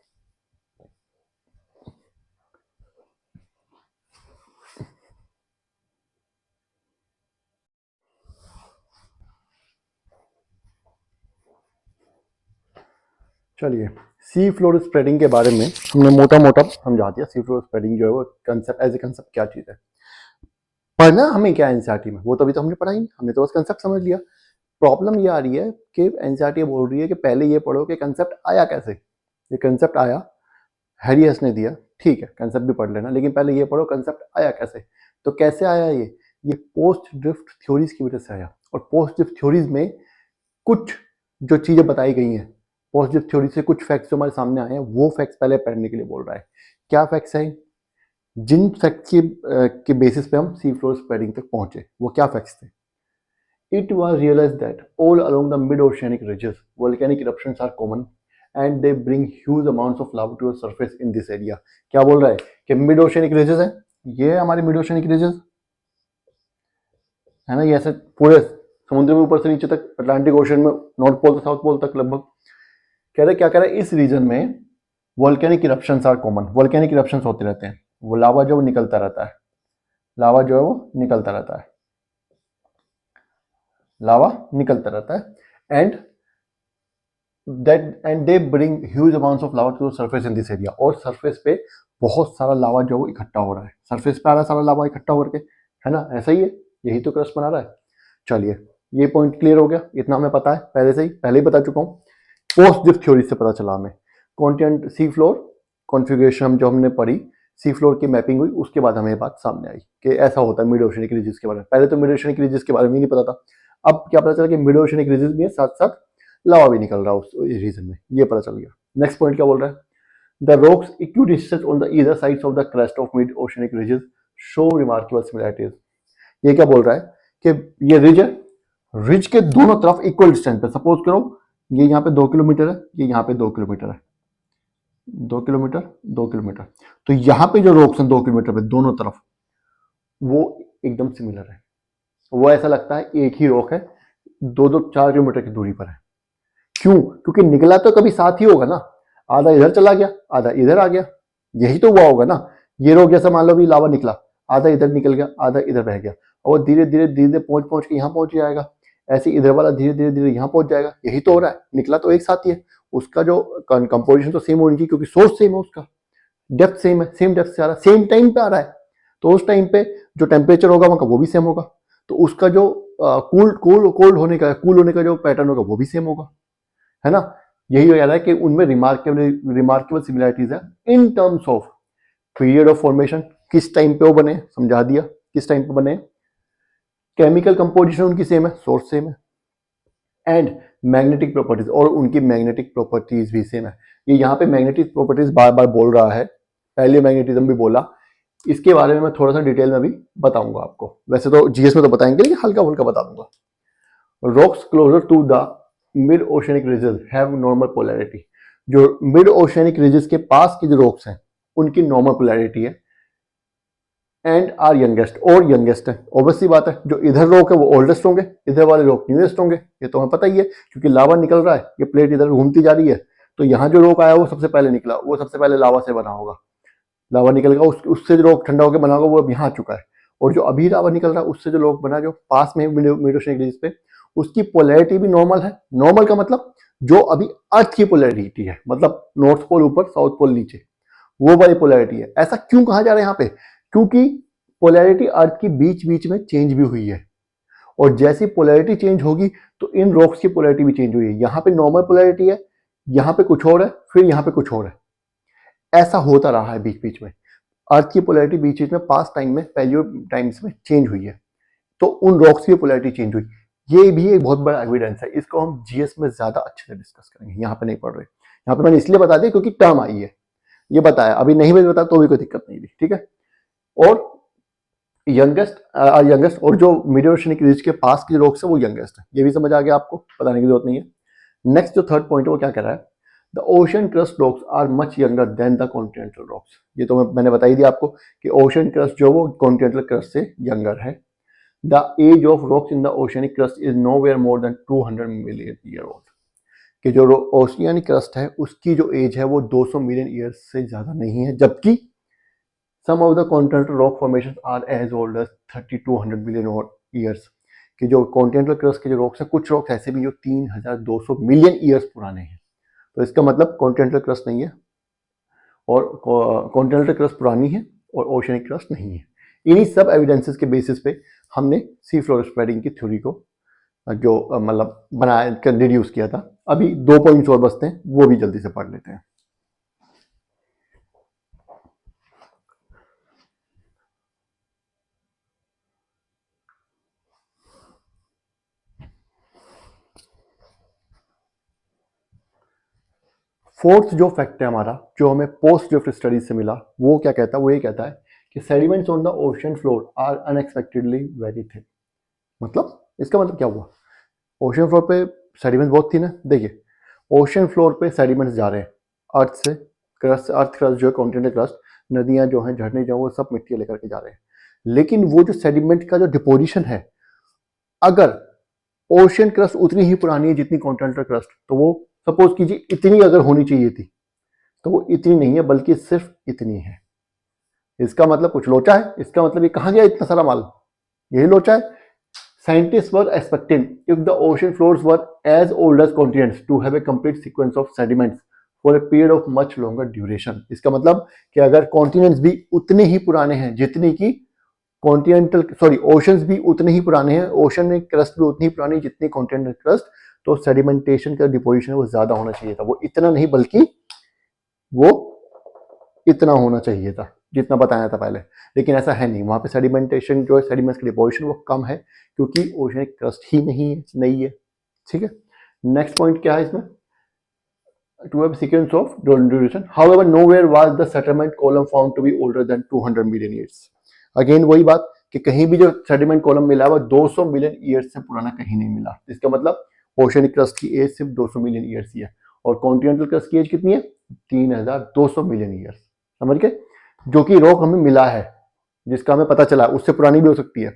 चलिए, सी फ्लोर स्प्रेडिंग के बारे में हमने मोटा मोटा समझा दिया। सी फ्लोर स्प्रेडिंग जो है वो कंसेप्ट, एज ए कंसेप्ट क्या चीज़ है। पढ़ना हमें क्या एनसीईआरटी में, वो तो अभी तो हमने पढ़ा ही नहीं, हमने तो बस कंसेप्ट समझ लिया। प्रॉब्लम ये आ रही है कि एनसीईआरटी बोल रही है कि पहले ये पढ़ो कि कंसेप्ट आया कैसे। ये कंसेप्ट आया हैरियस ने दिया, ठीक है, कंसेप्ट भी पढ़ लेना, लेकिन पहले ये पढ़ो कंसेप्ट आया कैसे। तो कैसे आया ये पोस्ट ड्रिफ्ट थ्योरीज की वजह से आया। और पोस्ट ड्रिफ्ट थ्योरीज में कुछ जो चीज़ें बताई गई हैं, पोस्ट ड्रिफ्ट थ्योरी से कुछ फैक्ट्स जो हमारे सामने आए हैं, वो फैक्ट्स पहले पढ़ने के लिए बोल रहा है। क्या फैक्ट्स हैं? जिन फैक्ट्स के बेसिस पे हम सी फ्लोर स्प्रेडिंग तक पहुंचे, वो क्या फैक्ट्स थे? It was realized that all along the mid-oceanic ridges, volcanic eruptions are common and they bring huge amounts of lava to the surface in this area. क्या बोल रहा है कि मिड ओशियनिक ridges है, ये हमारे मिड ओशियनिक ridges है ना, ये ऐसे पूरे समुद्र में ऊपर से नीचे तक, अटलांटिक ओशन में नॉर्थ पोल से साउथ पोल तक लगभग। कह रहे क्या कह रहे हैं, इस रीजन में volcanic eruptions are common. Volcanic eruptions होते रहते हैं, वो लावा जो निकलता रहता है, लावा जो है वो निकलता रहता है, लावा निकलता रहता है। And they bring huge amounts of lava to the surface in this area. और सरफेस पे बहुत सारा लावा जो है इकट्ठा हो रहा है, सरफेस पे आ रहा है सारा लावा इकट्ठा होकर के, है ना, ऐसा ही है, यही तो क्रस्ट बना रहा है। चलिए ये पॉइंट क्लियर हो गया, इतना हमें पता है पहले से ही, पहले ही बता चुका हूँ। पोस्ट ड्रिफ्ट थ्योरी से पता चला हमें कॉन्टिनेंट सी फ्लोर कॉन्फ़िगरेशन जो हमने पढ़ी, सी फ्लोर की मैपिंग हुई, उसके बाद हमें बात सामने आई कि ऐसा होता है मिड ओशियनिक रीजस के बारे में। पहले तो मिड ओशियनिक रीजस के बारे में ही नहीं पता था, अब क्या पता चला कि मिड ओशियनिक रीजस भी है, साथ साथ लावा भी निकल रहा है उस रीजन में, ये पता चल गया। नेक्स्ट पॉइंट क्या बोल रहा है? The rocks equidistance on the either sides of the crest of mid oceanic ridges show remarkable similarities. ये क्या बोल रहा है कि ये रिज है, रिज के दोनों तरफ इक्वल डिस्टेंस पे, सपोज करो ये यहाँ पे 2 किलोमीटर है, ये यहाँ पे 2 किलोमीटर है, 2 किलोमीटर 2 किलोमीटर, तो यहाँ पे जो रॉक्स हैं 2 किलोमीटर पे दोनों तरफ, वो एकदम सिमिलर है। वो ऐसा लगता है एक ही रॉक है, 4 किलोमीटर की दूरी पर है। क्यों? क्योंकि निकला तो कभी साथ ही होगा ना, आधा इधर चला गया आधा इधर आ गया, यही तो हुआ होगा ना। ये रॉक जैसा मान लो भी लावा निकला, आधा इधर निकल गया आधा इधर बह गया, और धीरे धीरे धीरे धीरे पहुंच के यहाँ पहुंच जाएगा। ऐसे इधर वाला धीरे धीरे धीरे यहाँ पहुंच जाएगा। यही तो हो रहा है, निकला तो एक साथ ही है, उसका जो कंपोजिशन तो सेम होनी चाहिए क्योंकि सोर्स सेम है, उसका डेप्थ सेम है, सेम डेप्थ से आ रहा है, सेम टाइम पे आ रहा है, तो उस टाइम पे जो टेम्परेचर होगा वहां का वो भी सेम होगा, तो उसका जो कोल्ड होने का, कूल होने का जो पैटर्न होगा वो भी सेम होगा, है ना। यही कह रहा है कि उनमें रिमार्केबल सिमिलरिटीज है in terms of period of formation, किस टाइम पे वो बने, समझा दिया किस टाइम पे बने, केमिकल कंपोजिशन उनकी सेम है, सोर्स सेम है, एंड मैग्नेटिक प्रॉपर्टीज, और उनकी मैग्नेटिक प्रॉपर्टीज भी सेम है। ये यहाँ पे मैग्नेटिक प्रॉपर्टीज बार बार बोल रहा है, पहले मैग्नेटिज्म भी बोला, इसके बारे में मैं थोड़ा सा डिटेल में भी बताऊंगा आपको, वैसे तो जीएस में तो बताएंगे लेकिन हल्का फुल्का बता दूंगा। Rocks closer to the mid oceanic ridges have normal polarity, जो मिड ओशनिक रिजेस के पास के जो रॉक्स हैं उनकी नॉर्मल पोलैरिटी है, एंड आर यंगेस्ट, और यंगेस्ट है, ऑब्वियसली बात है, जो इधर रॉक है वो ओल्डेस्ट होंगे, इधर वाले रॉक न्यूएस्ट होंगे, ये तो हमें पता ही है क्योंकि लावा निकल रहा है, ये प्लेट इधर घूमती जा रही है, तो यहाँ जो रॉक आया वो सबसे पहले निकला, वो सबसे पहले लावा से बना होगा, लावा निकलेगा उससे जो रॉक ठंडा होकर बना होगा वो अब यहाँ आ चुका है, और जो अभी लावा निकल रहा है उससे जो रॉक बना जो पास में मिड ओशनिक रिज पे, उसकी पोलैरिटी भी नॉर्मल है। नॉर्मल का मतलब जो अभी अर्थ की पोलैरिटी है, मतलब नॉर्थ पोल ऊपर साउथ पोल नीचे, वो वाली पोलैरिटी है। ऐसा क्यों कहा जा रहा है यहाँ पे, क्योंकि पोलैरिटी अर्थ की बीच बीच में चेंज भी हुई है, और जैसी पोलैरिटी चेंज होगी तो इन रॉक्स की पोलैरिटी भी चेंज हुई है। यहाँ पे नॉर्मल पोलैरिटी है, यहाँ पे कुछ और है, फिर यहाँ पे कुछ और है, ऐसा होता रहा है बीच बीच में। अर्थ की पोलैरिटी बीच बीच में पास्ट टाइम में, पैलियो टाइम्स में चेंज हुई है, तो उन रॉक्स की पोलैरिटी चेंज हुई। ये भी एक बहुत बड़ा एविडेंस है, इसको हम जीएस में ज्यादा अच्छे से डिस्कस करेंगे, यहाँ पे नहीं पढ़ रहे, यहाँ पे मैंने इसलिए बता दिया क्योंकि टर्म आई है, ये बताया, अभी नहीं भी बता तो भी कोई दिक्कत नहीं थी, ठीक है। और यंगेस्ट और जो मिड ओशनिक रिज के पास के रॉक्स है वो यंगेस्ट है, ये भी समझ आ गया आपको, बताने की जरूरत नहीं है। नेक्स्ट जो थर्ड पॉइंट है वो क्या कह रहा है, the ocean crust rocks are much younger than the continental rocks, ये तो मैंने बता ही दिया आपको कि ओशन क्रस्ट जो वो कॉन्टिनेंटल क्रस्ट से यंगर है। The age of rocks in the oceanic crust is nowhere more than 200 million year old, कि जो ओशियानिक क्रस्ट है उसकी जो एज है वो 200 मिलियन ईयर्स से ज्यादा नहीं है, जबकि some of the continental rock formation are as old as 3200 million years, कि जो कॉन्टिनेंटल क्रस्ट के जो रॉक्स हैं, कुछ रॉक्स ऐसे भी जो 3200 मिलियन ईयर्स पुराने हैं, तो इसका मतलब कॉन्टिनेंटल क्रस्ट नहीं है, और कॉन्टिनेंटल क्रस्ट पुरानी है और ओशियनिक क्रस्ट नहीं है। इन्हीं सब एविडेंसेस के बेसिस पे हमने सी फ्लोर स्प्रेडिंग की थ्योरी को जो मतलब बनाया कर रिड्यूस किया था। अभी 2 पॉइंट्स और बचते हैं, वो भी जल्दी से पढ़ लेते हैं। फोर्थ जो फैक्ट है हमारा, जो हमें पोस्ट ड्रिफ्ट स्टडीज से मिला, वो क्या कहता है, वो ये कहता है कि sediments on the ocean floor are unexpectedly very thin. मतलब इसका मतलब क्या हुआ, ओशन फ्लोर पे सेडिमेंट्स बहुत थिन है। देखिए ओशन फ्लोर पे सेडिमेंट्स जा रहे हैं अर्थ से, अर्थ क्रस्ट जो है कॉन्टिनेंटल क्रस्ट, नदियां जो हैं, झरने जो हैं, वो सब मिट्टी लेकर के जा रहे हैं, लेकिन वो जो सेडिमेंट का जो डिपोजिशन है, अगर ओशन क्रस्ट उतनी ही पुरानी है जितनी कॉन्टिनेंटल क्रस्ट, तो वो सपोज कीजिए इतनी अगर होनी चाहिए थी, तो वो इतनी नहीं है बल्कि सिर्फ इतनी है। इसका मतलब कुछ लोचा है, इसका मतलब ये कहाँ गया इतना सारा माल, यही लोचा है। Scientists were expecting if the ocean floors were as old as continents to have a complete sequence of sediments for a period of much longer duration। इसका मतलब कि अगर कॉन्टिनेंट्स भी उतने ही पुराने हैं जितनी की ओशंस भी उतने ही पुराने हैं, ओशन में क्रस्ट भी उतनी ही पुरानी जितनी कॉन्टिनेंटल क्रस्ट, तो सेडिमेंटेशन का डिपोजिशन वो ज्यादा होना चाहिए था, वो इतना नहीं बल्कि वो इतना होना चाहिए था जितना बताया था पहले, लेकिन ऐसा है नहीं। वहां पे सेडिमेंटेशन जो है, सेडिमेंट्स का डिपोजिशन वो कम है क्योंकि ओशनिक क्रस्ट ही नहीं है। ठीक है, नेक्स्ट पॉइंट क्या है इसमें, to have sequence of duration, however nowhere was the settlement column found to be older than 200 million years. अगेन वही बात कि कहीं भी जो सेटलमेंट कॉलम मिला वो 200 मिलियन ईयर्स से पुराना कहीं नहीं मिला। इसका मतलब ओशनिक क्रस्ट की एज सिर्फ 200 मिलियन ईयर्स ही है, और कॉन्टिनेंटल क्रस्ट की एज कितनी है, 3200 मिलियन ईयर्स। समझ गए, जो कि रॉक हमें मिला है, जिसका हमें पता चला, उससे पुरानी भी हो सकती है।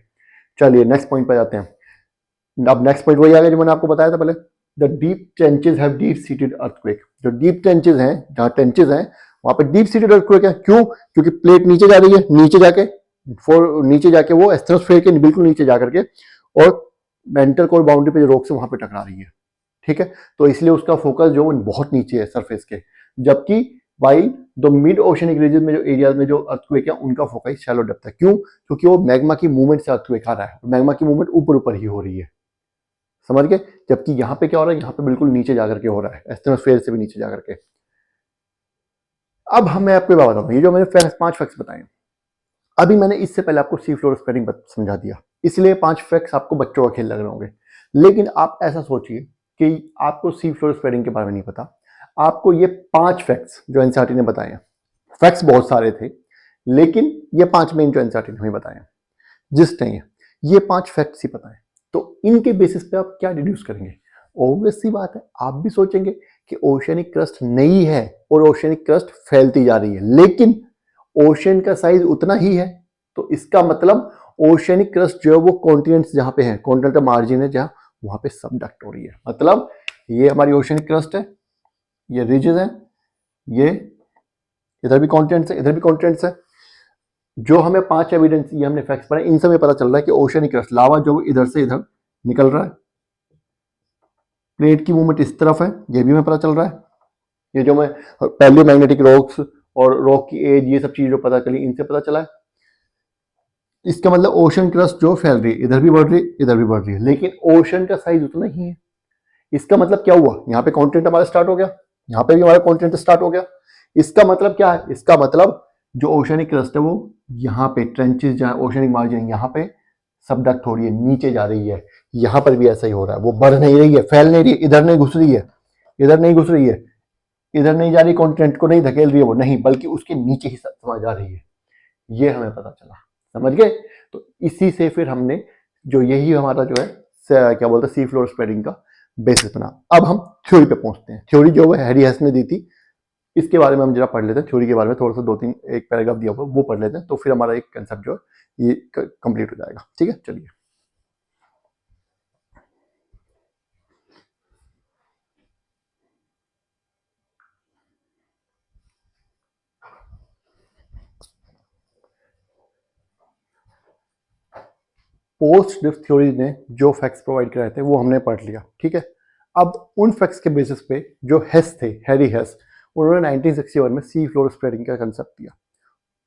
चलिए नेक्स्ट पॉइंट पे जाते हैं। अब नेक्स्ट पॉइंट वही आ गया जो मैंने आपको बताया था पहले, the deep trenches have deep seated earthquake. जो डीप ट्रेंचेस हैं, जहां ट्रेंचेस हैं वहां पे डीप सीटेड अर्थक्वेक है। क्यों, क्योंकि प्लेट नीचे जा रही है, नीचे जाके वो एस्थेनोस्फीयर के बिल्कुल नीचे जा करके, और मेंटल कोर बाउंड्री पे जो रॉक्स है वहां पे टकरा रही है, ठीक है। तो इसलिए उसका फोकस जो बहुत नीचे है सरफेस के, जबकि while the mid oceanic region में जो एरियाज में जो अर्थक्वेक है उनका फोकस शैलो डेप्थ है। क्यों? क्योंकि वो मैग्मा की मूवमेंट से अर्थक्वेक आ रहा है, मैग्मा की मूवमेंट ऊपर ऊपर ही हो रही है, समझ गए। जबकि यहाँ पे क्या हो रहा है, यहाँ पे बिल्कुल नीचे जाकर के हो रहा है, एस्टेनोस्फेयर से भी नीचे जाकर के। अब मैं आपको बात बताऊँ, ये जो मैंने 5 फैक्ट्स बताए, अभी मैंने इससे पहले आपको सी फ्लोर स्प्रेडिंग समझा दिया, इसलिए 5 फैक्ट्स आपको बच्चों का खेल लग रहे होंगे। लेकिन आप ऐसा सोचिए कि आपको सी फ्लोर स्प्रेडिंग के बारे में नहीं पता, आपको ये 5 फैक्ट्स जो एनसीईआरटी ने बताए हैं, फैक्ट्स बहुत सारे थे लेकिन ये 5 मेन जो एनसीईआरटी ने हमें बताए हैं, जिस नहीं है, ये 5 फैक्ट्स ही पता है, तो इनके बेसिस पे आप क्या डिड्यूस करेंगे? ऑब्वियस सी बात है, आप भी सोचेंगे कि ओशियनिक क्रस्ट नहीं है और ओशियनिक क्रस्ट फैलती जा रही है, लेकिन ओशियन का साइज उतना ही है, तो इसका मतलब ओशियनिक क्रस्ट जो है वो कॉन्टिनेंट्स जहां पे है, कॉन्टिनेंटल मार्जिन है जहां, वहां पे सबडक्ट हो रही है। मतलब ये हमारी ओशियनिक क्रस्ट है, ये रिजेस है, ये इधर भी कॉन्टिनेंट्स है, इधर भी कॉन्टिनेंट्स है। जो हमें 5 एविडेंस, ये हमने फैक्ट्स पढ़े, इनसे हमें पता चल रहा है कि ओशियनिक क्रस्ट लावा जो इधर से इधर निकल रहा है, प्लेट की मूवमेंट इस तरफ है, ये भी हमें पता चल रहा है। ये जो मैं पहले मैग्नेटिक रॉक्स और रॉक की एज, ये सब चीजें जो पता चली, इनसे पता चला है। इसका मतलब ओशन क्रस्ट जो फैल रही है, इधर भी बढ़ रही है, इधर भी बढ़ रही है, लेकिन ओशन का साइज उतना ही है। इसका मतलब क्या हुआ, यहाँ पे कॉन्टिनेंट हमारा स्टार्ट हो गया, यहाँ पे भी हमारा कॉन्टिनेंट स्टार्ट हो गया। इसका मतलब क्या है? इसका मतलब जो ओशनिक क्रस्ट है वो यहाँ पे ट्रेंचेस, जहाँ ओशनिक मार्जिन यहाँ पे सबडक्ट हो रही है, नीचे जा रही है। यहाँ पर भी ऐसा ही हो रहा है, वो बढ़ नहीं रही है, फैल नहीं रही है, इधर नहीं घुस रही है, इधर नहीं घुस रही है, इधर नहीं जा रही, कॉन्टिनेंट को नहीं धकेल रही है वो, नहीं, बल्कि उसके नीचे ही समा जा रही है। ये हमें पता चला, समझ गए। तो इसी से फिर हमने जो यही हमारा जो है क्या बोलते हैं सी फ्लोर स्प्रेडिंग का बेसिस बना। अब हम थ्योरी पे पहुंचते हैं। थ्योरी जो है हैरी हेस ने दी थी, इसके बारे में हम जरा पढ़ लेते हैं। थ्योरी के बारे में थोड़ा सा 2-3 एक पैराग्राफ दिया हुआ वो पढ़ लेते हैं, तो फिर हमारा एक कंसेप्ट जो है ये कंप्लीट हो जाएगा, ठीक है। चलिए, पोस्ट ड्रिफ्ट थ्योरी ने जो फैक्ट्स प्रोवाइड कराए थे वो हमने पढ़ लिया, ठीक है। अब उन फैक्ट्स के बेसिस पे जो हेस थे, हैरी हेस, उन्होंने 1961 में सी फ्लोर स्प्रेडिंग का कंसेप्ट दिया।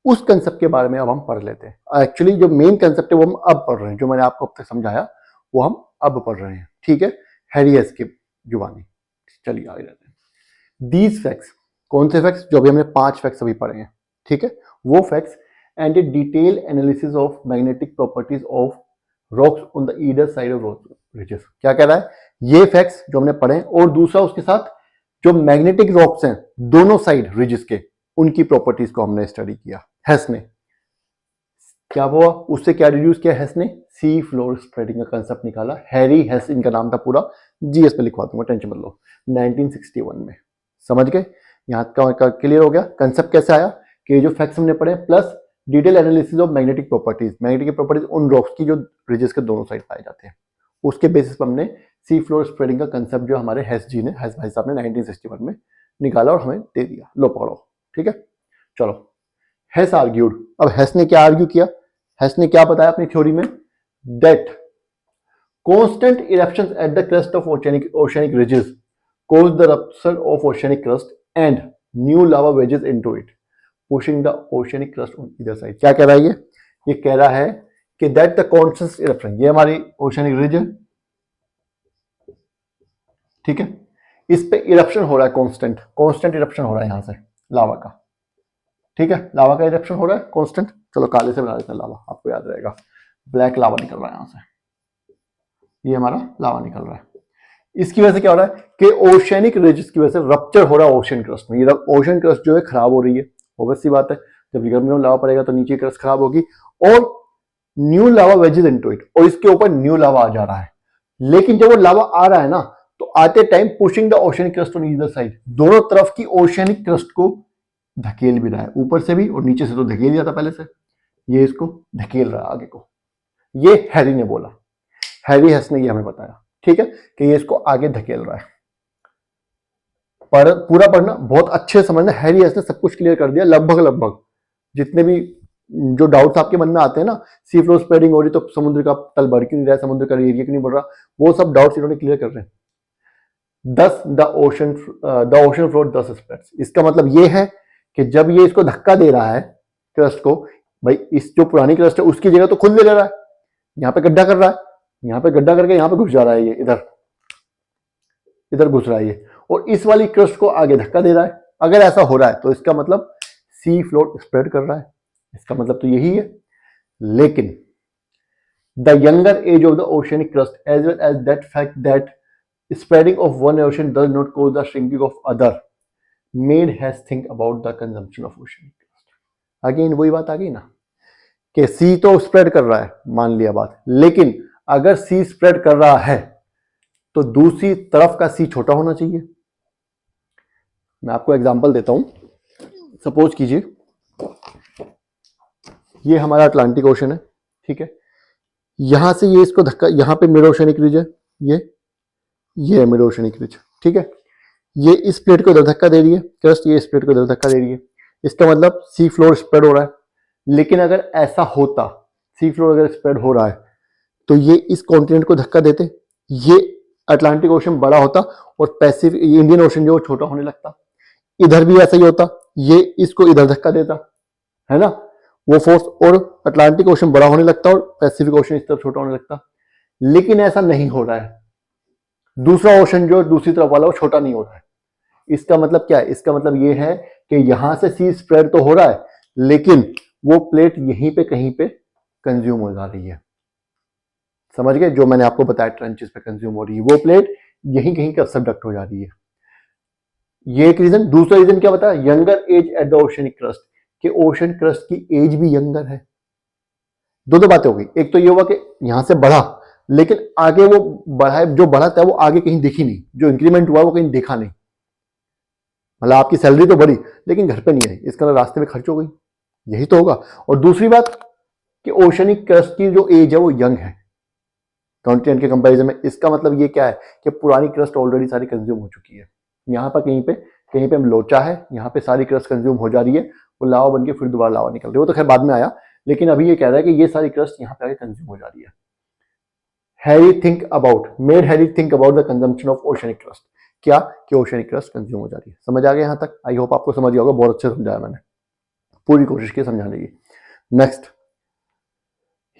उस कंसेप्ट के बारे में अब हम पढ़ लेते हैं। एक्चुअली जो मेन कंसेप्ट है वो हम अब पढ़ रहे हैं, जो मैंने आपको अब तक समझाया वो हम अब पढ़ रहे हैं, ठीक है, हैरी हेस की जुबानी। चलिए आगे जाते हैं। दीज फैक्ट्स, कौन से फैक्ट्स? जो अभी हमने 5 फैक्ट्स अभी पढ़े हैं, ठीक है, वो facts and A detail analysis of magnetic properties of rocks on the either side of rock ridges. क्या कह रहा है? ये फैक्ट्स जो हमने पढ़े, और दूसरा उसके साथ जो मैग्नेटिक रॉक्स हैं दोनों साइड रिजेस के, उनकी प्रॉपर्टीज को हमने स्टडी किया। हेस ने क्या हुआ, उससे क्या डिड्यूस किया हेस ने? सी फ्लोर स्प्रेडिंग का कंसेप्ट निकाला। हैरी हेस इनका नाम था पूरा, जीएस पे लिखवा दूंगा, टेंशन मत लो। 1961 में, समझ गए। यहाँ का क्लियर हो गया कंसेप्ट कैसे आया कि जो फैक्ट्स हमने पढ़े plus detail analysis of magnetic properties, magnetic properties उन रॉक्स की जो रिजेस के दोनों साइड पाए जाते हैं, उसके बेसिस पर हमने सी फ्लोर स्प्रेडिंग का कंसेप्ट जो हमारे हेस जी ने, हेस भाई साहब ने 1961 में निकाला और हमें दे दिया। लो पढ़ो, ठीक है। चलो, हेस आर्ग्यूड, अब हेस ने क्या आर्ग्यू किया? हेस ने क्या बताया अपनी थ्योरी में? That constant eruptions at the crest of oceanic ridges cause the rupture of oceanic crust and new lava wedges into it, pushing the oceanic crust on either side। क्या कह रहा है ये कह रहा है कि that the constant eruption, ये हमारी oceanic ridge है, ठीक है, इस पे इरप्शन हो रहा है, कांस्टेंट इरप्शन हो रहा है यहां से लावा का, ठीक है, लावा का इरप्शन हो रहा है कांस्टेंट। चलो काले से बना देते हैं लावा, आपको याद रहेगा, ब्लैक लावा निकल रहा है यहां से, ये हमारा लावा निकल रहा है। इसकी वजह से क्या हो रहा है कि ओशियनिक रिजेस की वजह से रप्चर हो रहा है ओशन क्रस्ट में। ये ओशन क्रस्ट जो है खराब हो रही है, ऑब्वियस सी बात है, जब गर्मी में लावा पड़ेगा तो नीचे क्रस्ट खराब होगी और new lava wages into it, और इसके ऊपर न्यू लावा आ जा रहा है। लेकिन जब वो लावा आ रहा है ना, तो आते time pushing the oceanic crust on either side, दोनों तरफ की ओशियनिक क्रस्ट को धकेल भी रहा है, ऊपर से भी और नीचे से, तो धकेल दिया था पहले से, ये इसको धकेल रहा है आगे को। ये हैरी ने बोला, हैरी हेस ने ये हमें बताया, ठीक है, कि ये इसको आगे धकेल रहा है। पर पूरा पढ़ना, बहुत अच्छे समझना, हैरी हेस ने सब कुछ क्लियर कर दिया, लगभग जितने भी जो डाउट्स आपके मन में आते हैं ना, सी फ्लोर स्प्रेडिंग हो रही तो समुद्र का तल बढ़ क्यों नहीं रहा है, समुद्र का एरिया क्यों नहीं बढ़ रहा, वो सब डाउट्स इन्होंने क्लियर कर रहे हैं। दस द ओशन फ्लोर 10 स्प्रेड्स, इसका मतलब ये है कि जब ये इसको धक्का दे रहा है क्रस्ट को, भाई इस जो पुरानी क्रस्ट है उसकी जगह तो खुद ले रहा है, यहाँ पे गड्ढा कर रहा है, यहाँ पे गड्ढा करके यहाँ पे घुस जा रहा है, ये इधर घुस रहा है ये, और इस वाली क्रस्ट को आगे धक्का दे रहा है। अगर ऐसा हो रहा है तो इसका मतलब सी फ्लोर स्प्रेड कर रहा है, इसका मतलब तो यही है। लेकिन the younger age of the oceanic crust as well as that fact that spreading of one ocean does not cause the shrinking of other made has think about the consumption of oceanic crust. Again वही बात आ गई ना कि सी तो spread कर रहा है, मान लिया बात, लेकिन अगर सी स्प्रेड कर रहा है तो दूसरी तरफ का सी छोटा होना चाहिए। मैं आपको एग्जांपल देता हूं, सपोज कीजिए ये हमारा अटलांटिक ओशन है, ठीक है, यहां से ये इसको धक्का, यहां पे मिड ओशियनिक रिज है, ये मिड ओशियनिक रिज, ठीक है, ये इस प्लेट को इधर धक्का दे रही है क्रस्ट, ये इस प्लेट को इधर धक्का दे रही है, इसका मतलब सी फ्लोर स्प्रेड हो रहा है। लेकिन अगर ऐसा होता, सी फ्लोर अगर स्प्रेड हो रहा है तो ये इस कॉन्टिनेंट को धक्का देते, ये अटलांटिक ओशन बड़ा होता और पैसिफिक इंडियन ओशन जो छोटा होने लगता। इधर भी ऐसा ही होता, ये इसको इधर धक्का देता, है ना, वो फोर्स, और अटलांटिक ओशन बड़ा होने लगता और पैसिफिक ओशन इस तरफ छोटा होने लगता। लेकिन ऐसा नहीं हो रहा है, दूसरा ओशन जो दूसरी तरफ वाला वो छोटा नहीं हो रहा है। इसका मतलब क्या है, इसका मतलब ये है कि यहां से सी स्प्रेड तो हो रहा है लेकिन वो प्लेट यहीं पे कहीं पे कंज्यूम हो जा रही है। समझ गए, जो मैंने आपको बताया ट्रेंचेस पे कंज्यूम हो रही है, वो प्लेट यहीं कहीं का सबडक्ट हो जा रही है। ये एक रीजन। दूसरा रीजन क्या बताया, younger age eight the oceanic crust, कि ओशन क्रस्ट की एज भी यंगर है। दो बातें हो गई, एक तो ये हुआ कि यहां से बढ़ा लेकिन आगे वो बढ़ा, जो बढ़ा था वो आगे कहीं दिखी नहीं, जो इंक्रीमेंट हुआ वो कहीं देखा नहीं, मतलब आपकी सैलरी तो बढ़ी लेकिन घर पे नहीं आई, इसका रास्ते में खर्च हो गई, यही तो होगा। और दूसरी बात कि ओशनिक क्रस्ट की जो एज है वो यंग है कॉन्टिनेंट के कंपैरिजन में। इसका मतलब ये क्या है कि पुरानी क्रस्ट ऑलरेडी सारी कंज्यूम हो चुकी है। यहाँ पर कहीं पे हम लोचा है, यहाँ पे सारी क्रस्ट कंज्यूम हो जा रही है, वो लावा बन के फिर दोबारा लावा निकल रही है, वो तो खैर बाद में आया, लेकिन अभी ये कह रहा है कि ये सारी क्रस्ट यहाँ पे आगे कंज्यूम हो जा रही है। Made Harry think about the consumption of oceanic crust, क्या कि ओशनिक क्रस्ट कंज्यूम हो जा रही है। समझ आ गया यहाँ तक? आई होप आपको समझ गया होगा, बहुत अच्छे समझाया मैंने, पूरी कोशिश की समझाने की। नेक्स्ट,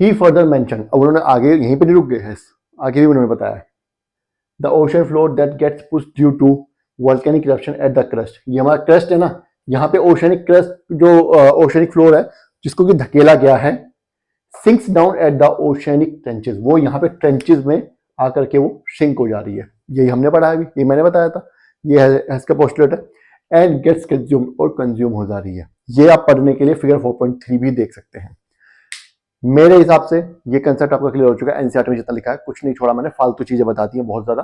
ही फर्दर मेंशन, अब उन्होंने आगे यहीं पे नहीं रुक गए हैं, आगे भी उन्होंने बताया the ocean floor that gets pushed due to volcanic eruption at the crust. ये हमारा क्रस्ट है ना, यहाँ पे ओशनिक क्रस्ट जो ओशनिक फ्लोर है जिसको कि धकेला गया है, sinks down at the oceanic trenches, वो यहाँ पे ट्रेंचेस में आकर के वो सिंक हो जा रही है। यही हमने पढ़ा है, अभी ये मैंने बताया था, ये है इसका पोस्टुलेट है। एंड गेट्स कंज्यूम, और कंज्यूम हो जा रही है। ये आप पढ़ने के लिए फिगर 4.3 भी देख सकते हैं। मेरे हिसाब से ये कंसेप्ट आपका क्लियर हो चुका है। एनसीईआरटी में जितना लिखा है कुछ नहीं छोड़ा मैंने, फालतू चीजें बता दी हैं बहुत ज्यादा,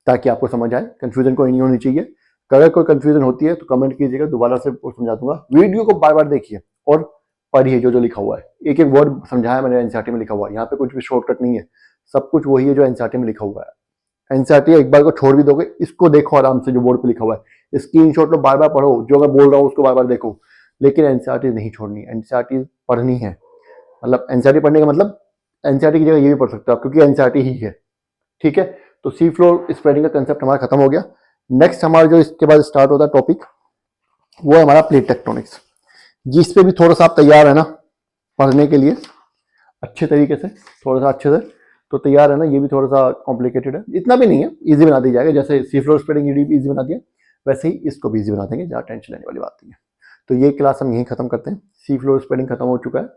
ताकि आपको समझ आए, कंफ्यूजन कोई नहीं होनी चाहिए। अगर कोई कंफ्यूजन होती है तो कमेंट कीजिएगा, दोबारा से समझा दूंगा। वीडियो को बार बार देखिए और पढ़िए जो जो लिखा हुआ है, एक एक वर्ड समझाया मैंने एनसीईआरटी में लिखा हुआ है, यहाँ पे कुछ भी शॉर्टकट नहीं है, सब कुछ वही है जो एनसीईआरटी में लिखा हुआ है। एनसीईआरटी एक बार को छोड़ भी दोगे, इसको देखो आराम से जो बोर्ड पे लिखा हुआ है, स्क्रीनशॉट लो, बार बार पढ़ो, जो मैं बोल रहा हूँ उसको बार बार देखो, लेकिन एनसीईआरटी नहीं छोड़नी, एनसीईआरटी पढ़नी है। मतलब एनसीईआरटी पढ़ने का मतलब एनसीईआरटी की जगह ये भी पढ़ सकते हो आप, क्योंकि एनसीईआरटी ही है, ठीक है। तो सी फ्लोर स्प्रेडिंग का कंसेप्ट हमारा खत्म हो गया। नेक्स्ट हमारा जो इसके बाद स्टार्ट होता है टॉपिक, वो है हमारा प्लेट टेक्टोनिक्स, जिस पे भी थोड़ा सा आप तैयार है ना पढ़ने के लिए अच्छे तरीके से, थोड़ा सा अच्छे से तो तैयार है ना। ये भी थोड़ा सा कॉम्प्लिकेटेड है, इतना भी नहीं है, इजी बना दी जाएगा। जैसे सी फ्लोर स्प्रेडिंग इजी बना दिया, वैसे ही इसको भी इजी बना देंगे, ज़्यादा टेंशन लेने वाली बात नहीं है। तो ये क्लास हम यहीं खत्म करते हैं, सी फ्लोर स्प्रेडिंग खत्म हो चुका है।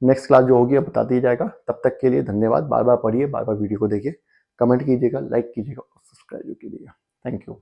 नेक्स्ट क्लास जो होगी अब बता दिया जाएगा। तब तक के लिए धन्यवाद। बार बार पढ़िए, बार बार वीडियो को देखिए, कमेंट कीजिएगा, लाइक कीजिएगा और सब्सक्राइब कीजिएगा। Thank you.